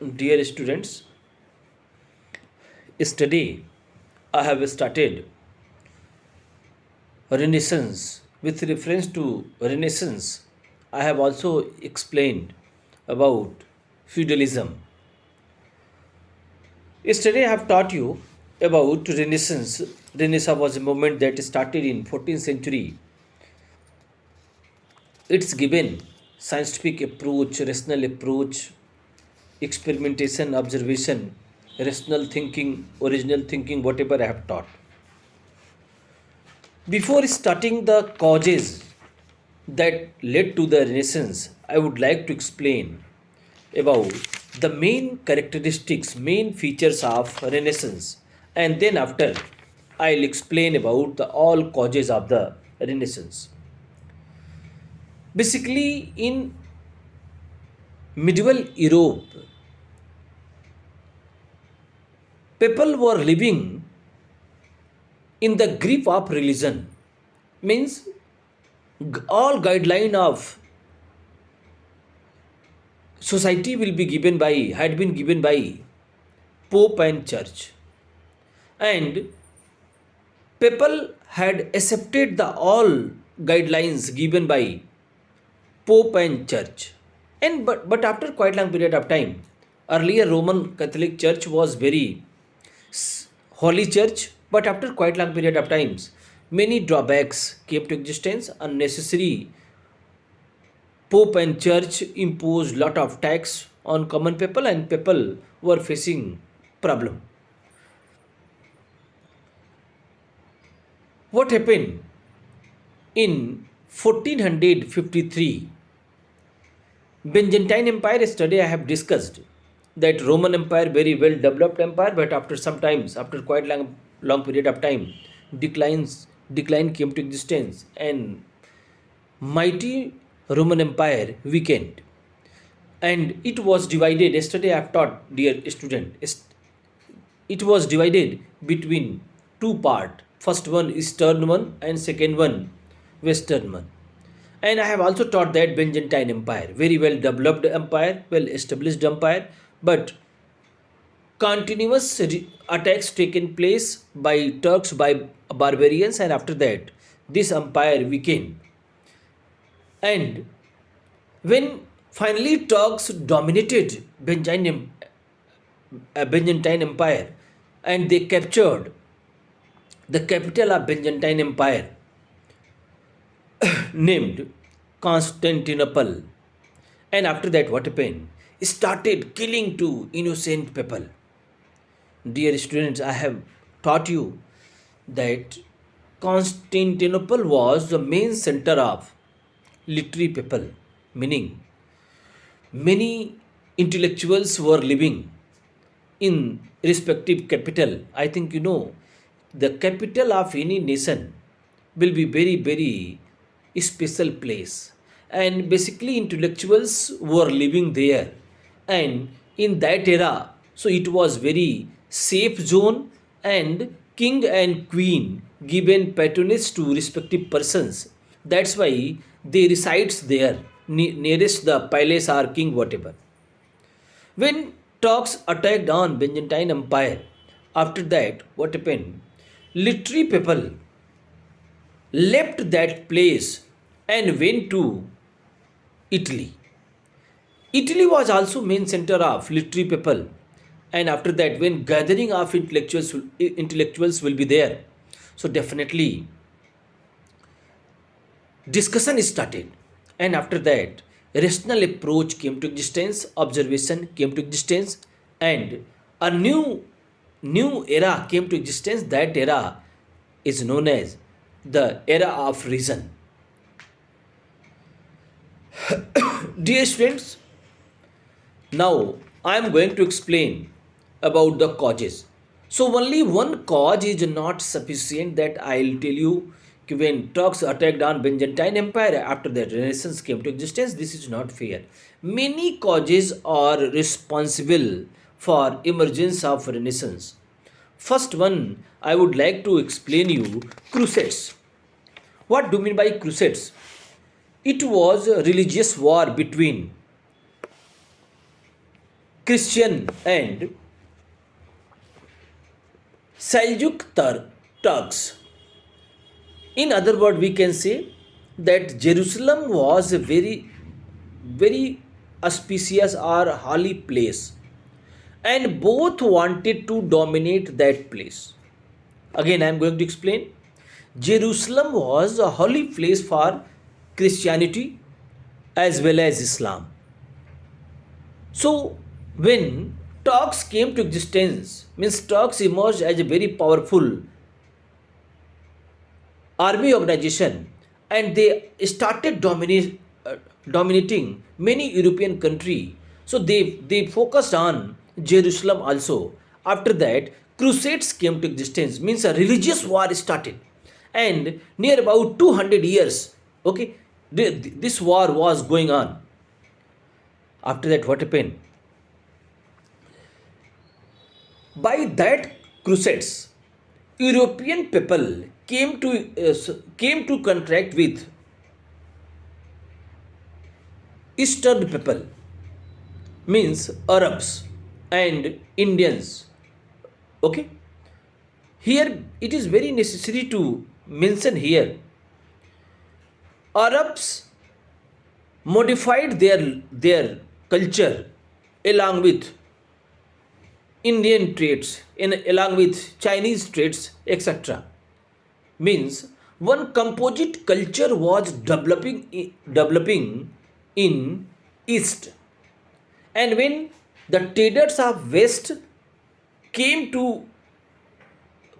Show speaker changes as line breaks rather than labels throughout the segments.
Dear students, yesterday I have started Renaissance. With reference to Renaissance, I have also explained about feudalism. Yesterday I have taught you about Renaissance. Renaissance was a movement that started in 14th century. It's given scientific approach, rational approach, experimentation, observation, rational thinking, original thinking, whatever I have taught. Before starting the causes that led to the Renaissance, I would like to explain about the main characteristics, main features of Renaissance, and then after I'll explain about the all causes of the Renaissance. Basically, in medieval Europe, people were living in the grip of religion, means all guideline of society will be given by had been given by pope and church, and people had accepted the all guidelines given by pope and church. And but after quite long period of time, earlier Roman Catholic Church was very holy church, but after quite long period of times many drawbacks came to existence. Unnecessary pope and church imposed lot of tax on common people, and people were facing problem. What happened in 1453? Byzantine Empire, yesterday I have discussed that Roman Empire very well developed empire, but after some times, after quite long period of time, decline came to existence, and mighty Roman Empire weakened, and it was divided. Yesterday I have taught, dear student, it was divided between two part. First one eastern one, and second one western one. And I have also taught that Byzantine Empire, very well developed empire, well established empire, but continuous attacks taken place by Turks, by barbarians, and after that this empire weakened. And when finally Turks dominated Byzantine Empire, and they captured the capital of Byzantine Empire named Constantinople. And after that, what happened? Started killing two innocent people. Dear students, I have taught you that Constantinople was the main center of literary people, meaning many intellectuals were living in respective capital. I think you know the capital of any nation will be very, very special place, and basically intellectuals were living there, and in that era, so it was very safe zone, and king and queen given patronage to respective persons. That's why they resides there, nearest the palace or king, whatever. When Turks attacked on Byzantine Empire, after that, what happened? Literary people left that place and went to Italy. Italy was also main center of literary people, and after that, when gathering of intellectuals will be there, so definitely discussion is started, and after that, rational approach came to existence, observation came to existence, and a new era came to existence. That era is known as the era of reason. Dear students, now I am going to explain about the causes. So only one cause is not sufficient, that I'll tell you. When Turks attacked on Byzantine Empire, after that Renaissance came to existence, this is not fair. Many causes are responsible for emergence of Renaissance. First one, I would like to explain you crusades. What do you mean by crusades? It was a religious war between Christian and Seljuk Turks. In other words, we can say that Jerusalem was a very auspicious or holy place, and both wanted to dominate that place. Again, I am going to explain. Jerusalem was a holy place for Christianity as well as Islam. So, when Turks came to existence, means Turks emerged as a very powerful army organization, and they started dominating many European country. So they focused on Jerusalem also. After that, crusades came to existence, means a religious war started, and near about 200 years, okay, this war was going on. After that, what happened? By that crusades, European people came to contract with Eastern people, means Arabs and Indians. Okay, here it is very necessary to mention here Arabs modified their culture along with Indian traits, along with Chinese traits, etc. Means one composite culture was developing in East, and when the traders of West came to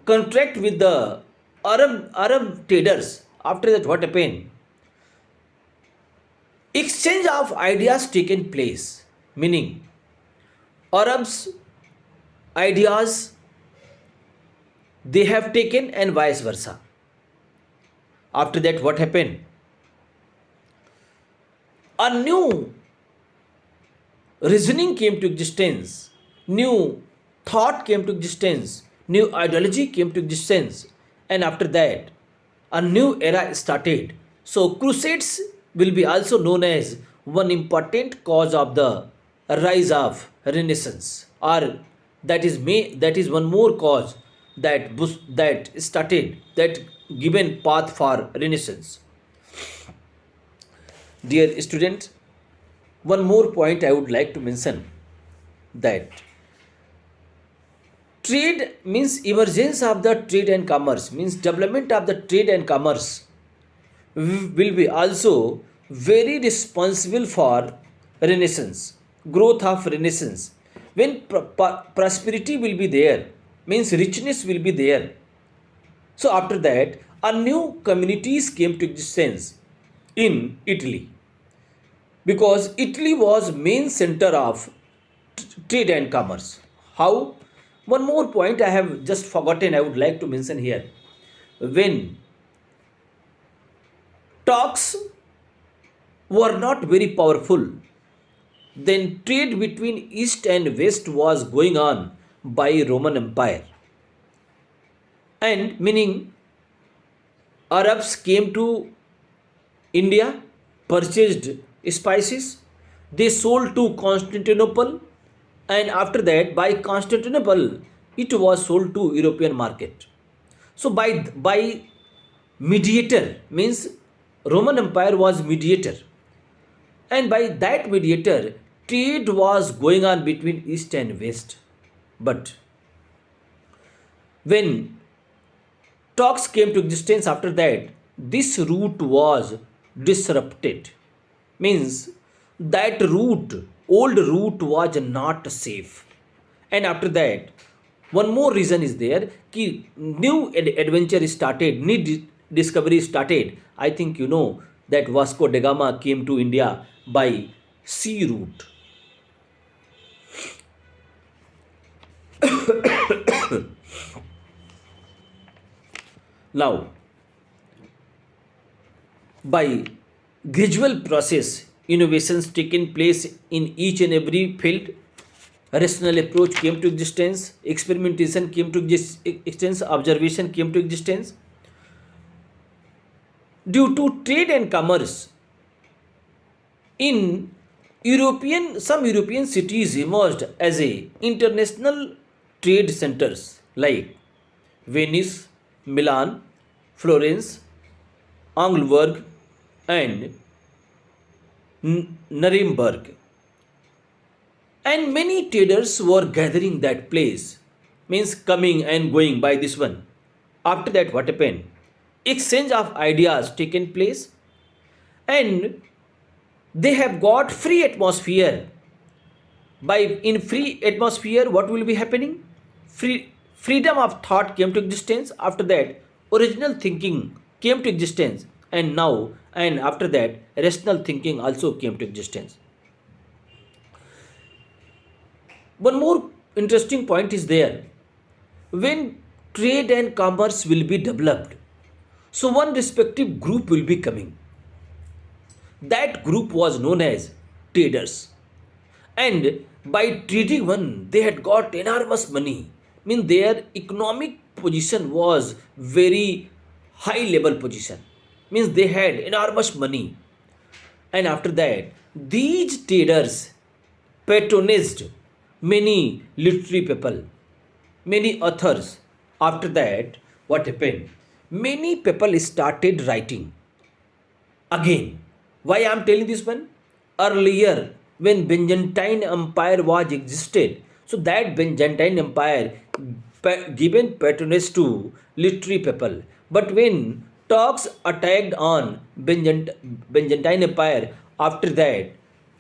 contract with the Arab traders, after that what happened? Exchange of ideas taken place, meaning Arabs ideas they have taken and vice versa. After that, what happened? A new reasoning came to existence, new thought came to existence, new ideology came to existence, and after that, a new era started. So, crusades will be also known as one important cause of the rise of Renaissance, or that is one more cause that started that given path for Renaissance. Dear students, one more point I would like to mention that trade means emergence of the trade and commerce, means development of the trade and commerce will be also very responsible for Renaissance, growth of Renaissance. When prosperity will be there, means richness will be there. So after that, a new communities came to existence in Italy, because Italy was main center of trade and commerce. How? One more point I have just forgotten, I would like to mention here. When talks were not very powerful, then trade between East and West was going on by Roman Empire. And meaning Arabs came to India, purchased spices, they sold to Constantinople, and after that, by Constantinople, it was sold to European market. So by mediator, means Roman Empire was mediator, and by that mediator, trade was going on between East and West. But when talks came to existence after that, this route was disrupted, means that route, old route was not safe. And after that, one more reason is there कि new adventure started, new discovery started. I think you know that Vasco da Gama came to India by sea route. Now, by gradual process, innovations taken place in each and every field. Rational approach came to existence, experimentation came to existence, observation came to existence. Due to trade and commerce, in Some European cities emerged as a international trade centers like Venice, Milan, Florence, Angleberg, and Nuremberg. And many traders were gathering that place, means coming and going by this one. After that, what happened? Exchange of ideas taken place, and they have got free atmosphere. By in free atmosphere, what will be happening? Freedom of thought came to existence. After that, original thinking came to existence, and after that, rational thinking also came to existence. One more interesting point is there. When trade and commerce will be developed, so one respective group will be coming. That group was known as traders. And by trading one, they had got enormous money. Mean their economic position was very high level position. Means they had enormous money. And after that, these traders patronized many literary people, many authors. After that, what happened? Many people started writing again. Why I am telling this one? Earlier, when Byzantine Empire was existed, so that Byzantine Empire given patronage to literary people. But when Turks attacked on Byzantine Empire, after that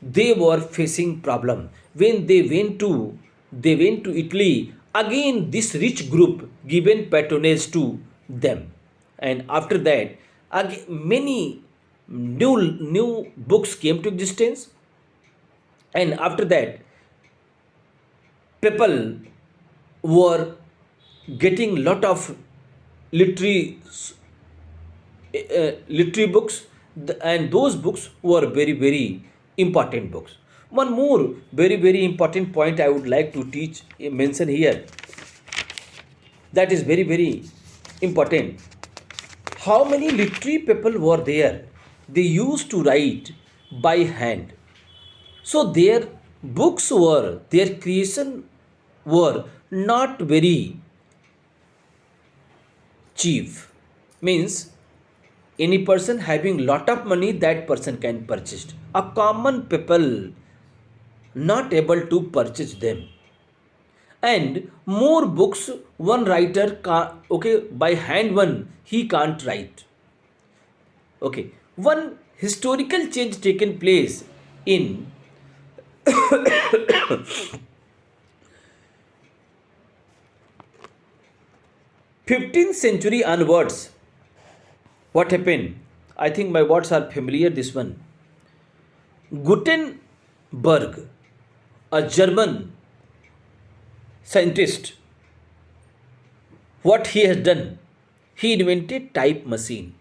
they were facing problem. When they went to Italy, again this rich group given patronage to them, and after that again many new books came to existence, and after that people were getting lot of literary literary books, and those books were very very important books. One more very important point I would like to teach mention here, that is very important. How many literary people were there? They used to write by hand, so their creation were not very cheap. Means any person having lot of money, that person can purchase. A common people not able to purchase them. And more books one writer okay, by hand one he can't write. Okay, one historical change taken place in 15th century onwards. What happened? I think my words are familiar. This one, Gutenberg, a German scientist, what he has done? He invented type machine,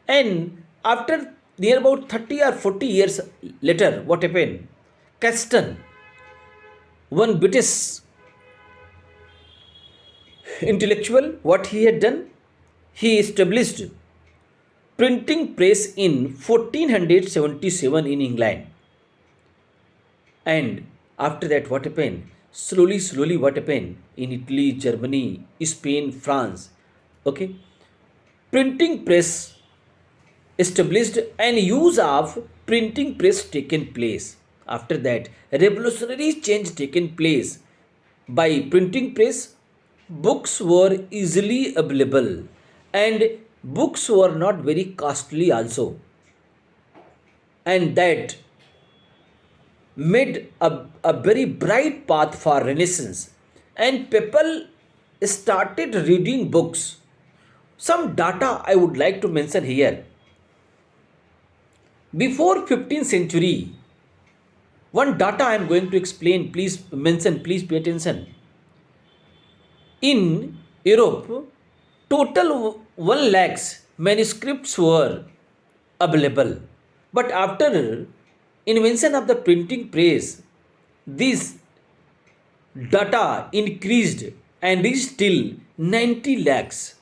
and after near about 30 or 40 years later, what happened? Caston, one British intellectual, what he had done? He established printing press in 1477 in England. And after that, what happened? Slowly, what happened? In Italy, Germany, Spain, France. Okay. Printing press established, and use of printing press taken place. After that, revolutionary change taken place. By printing press, books were easily available, and books were not very costly also, and that made a very bright path for renaissance, and people started reading books. Some data I would like to mention here. Before 15th century, one data I am going to explain, please mention, please pay attention. In Europe, total 1 lakhs manuscripts were available. But after invention of the printing press, this data increased and reached till 90 lakhs.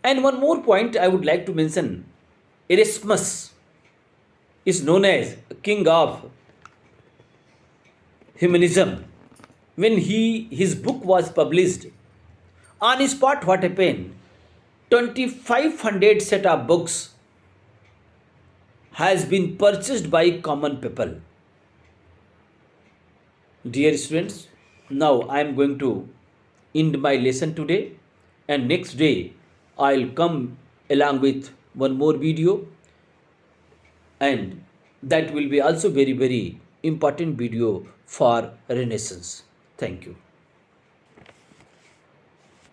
And one more point I would like to mention, Erasmus. is known as king of humanism. When his book was published, on his spot what happened? 2500 set of books has been purchased by common people. Dear students, now I am going to end my lesson today, and next day I'll come along with one more video, and that will be also very important video for Renaissance. Thank you.